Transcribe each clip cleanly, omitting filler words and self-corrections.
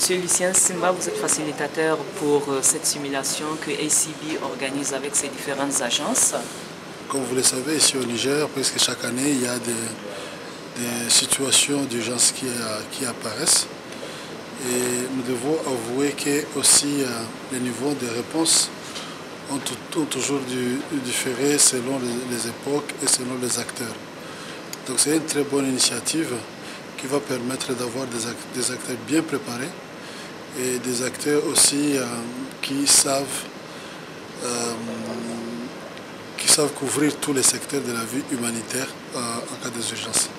Monsieur Lucien Simba, vous êtes facilitateur pour cette simulation que ACB organise avec ses différentes agences. Comme vous le savez, ici au Niger, presque chaque année, il y a des situations d'urgence qui apparaissent. Et nous devons avouer que aussi les niveaux de réponse ont toujours différé selon les époques et selon les acteurs. Donc c'est une très bonne initiative qui va permettre d'avoir des acteurs bien préparés et des acteurs aussi qui savent couvrir tous les secteurs de la vie humanitaire en cas d'urgence.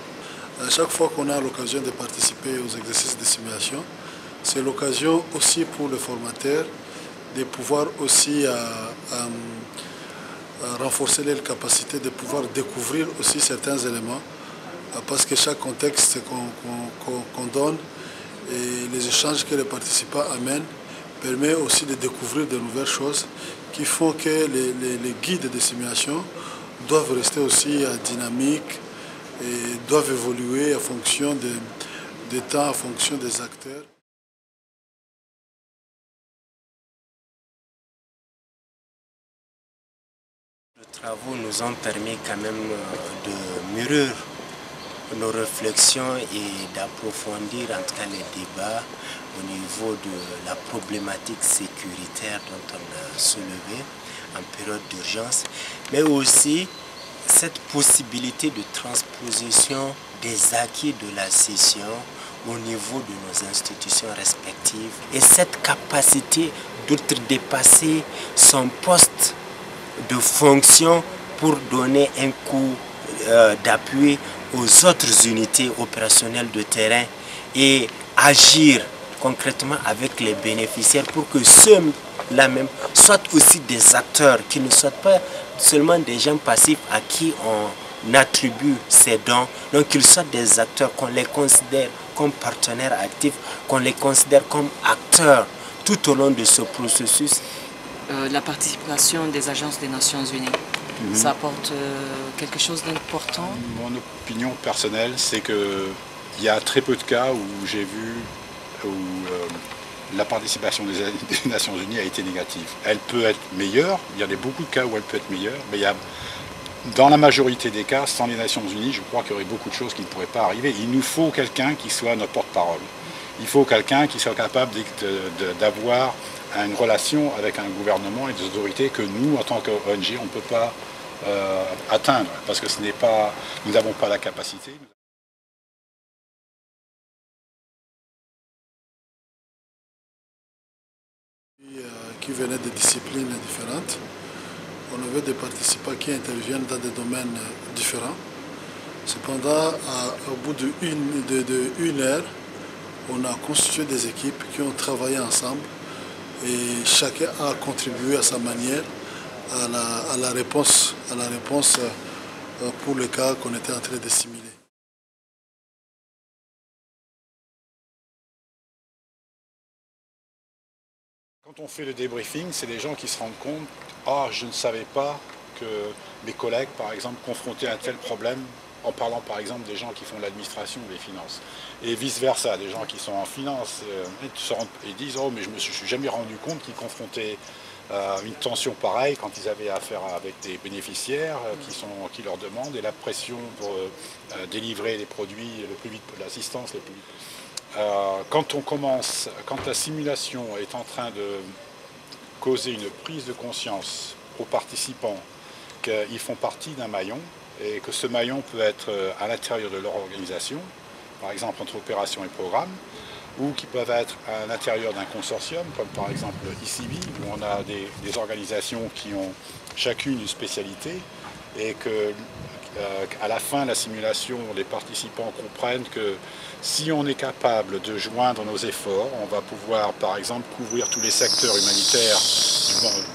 À chaque fois qu'on a l'occasion de participer aux exercices de simulation, c'est l'occasion aussi pour le formateur de pouvoir aussi renforcer les capacités de pouvoir découvrir aussi certains éléments parce que chaque contexte qu'on donne et les échanges que les participants amènent permet aussi de découvrir de nouvelles choses qui font que les guides de simulation doivent rester aussi dynamiques et doivent évoluer en fonction des temps, en fonction des acteurs. Les travaux nous ont permis quand même de mûrir nos réflexions et d'approfondir en tout cas les débats au niveau de la problématique sécuritaire dont on a soulevé en période d'urgence, mais aussi cette possibilité de transposition des acquis de la session au niveau de nos institutions respectives et cette capacité d'outre-dépasser son poste de fonction pour donner un coup d'appui aux autres unités opérationnelles de terrain et agir concrètement avec les bénéficiaires pour que ceux-là même soient aussi des acteurs, qui ne soient pas seulement des gens passifs à qui on attribue ces dons, donc qu'ils soient des acteurs, qu'on les considère comme partenaires actifs, qu'on les considère comme acteurs tout au long de ce processus. La participation des agences des Nations Unies, ça apporte quelque chose d'important? Mon opinion personnelle, c'est qu'il y a très peu de cas où j'ai vu où la participation des Nations Unies a été négative. Elle peut être meilleure, il y a beaucoup de cas où elle peut être meilleure, mais dans la majorité des cas, sans les Nations Unies, je crois qu'il y aurait beaucoup de choses qui ne pourraient pas arriver. Il nous faut quelqu'un qui soit notre porte-parole. Il faut quelqu'un qui soit capable d'avoir une relation avec un gouvernement et des autorités que nous, en tant qu'ONG, on ne peut pas atteindre, parce que nous n'avons pas la capacité. Qui venaient de disciplines différentes. On avait des participants qui interviennent dans des domaines différents. Cependant, au bout d'une heure, on a constitué des équipes qui ont travaillé ensemble et chacun a contribué à sa manière à la réponse pour le cas qu'on était en train de simuler. Quand on fait le débriefing, c'est des gens qui se rendent compte « Ah, je ne savais pas que mes collègues, par exemple, confrontés à un tel problème », en parlant par exemple des gens qui font l'administration ou les finances. Et vice-versa, des gens qui sont en finance et disent « Oh, mais je ne me suis jamais rendu compte qu'ils confrontaient une tension pareille quand ils avaient affaire avec des bénéficiaires qui leur demandent et la pression pour délivrer les produits le plus vite, l'assistance le plus vite. » Quand la simulation est en train de causer une prise de conscience aux participants qu'ils font partie d'un maillon et que ce maillon peut être à l'intérieur de leur organisation, par exemple entre opérations et programmes, ou qui peuvent être à l'intérieur d'un consortium, comme par exemple ACB, où on a des organisations qui ont chacune une spécialité et qu'à la fin de la simulation, les participants comprennent que si on est capable de joindre nos efforts, on va pouvoir par exemple couvrir tous les secteurs humanitaires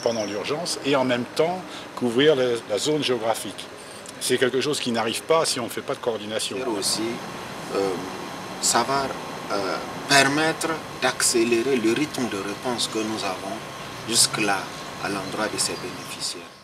pendant l'urgence et en même temps couvrir la zone géographique. C'est quelque chose qui n'arrive pas si on ne fait pas de coordination. Aussi, ça va permettre d'accélérer le rythme de réponse que nous avons jusque-là à l'endroit de ces bénéficiaires.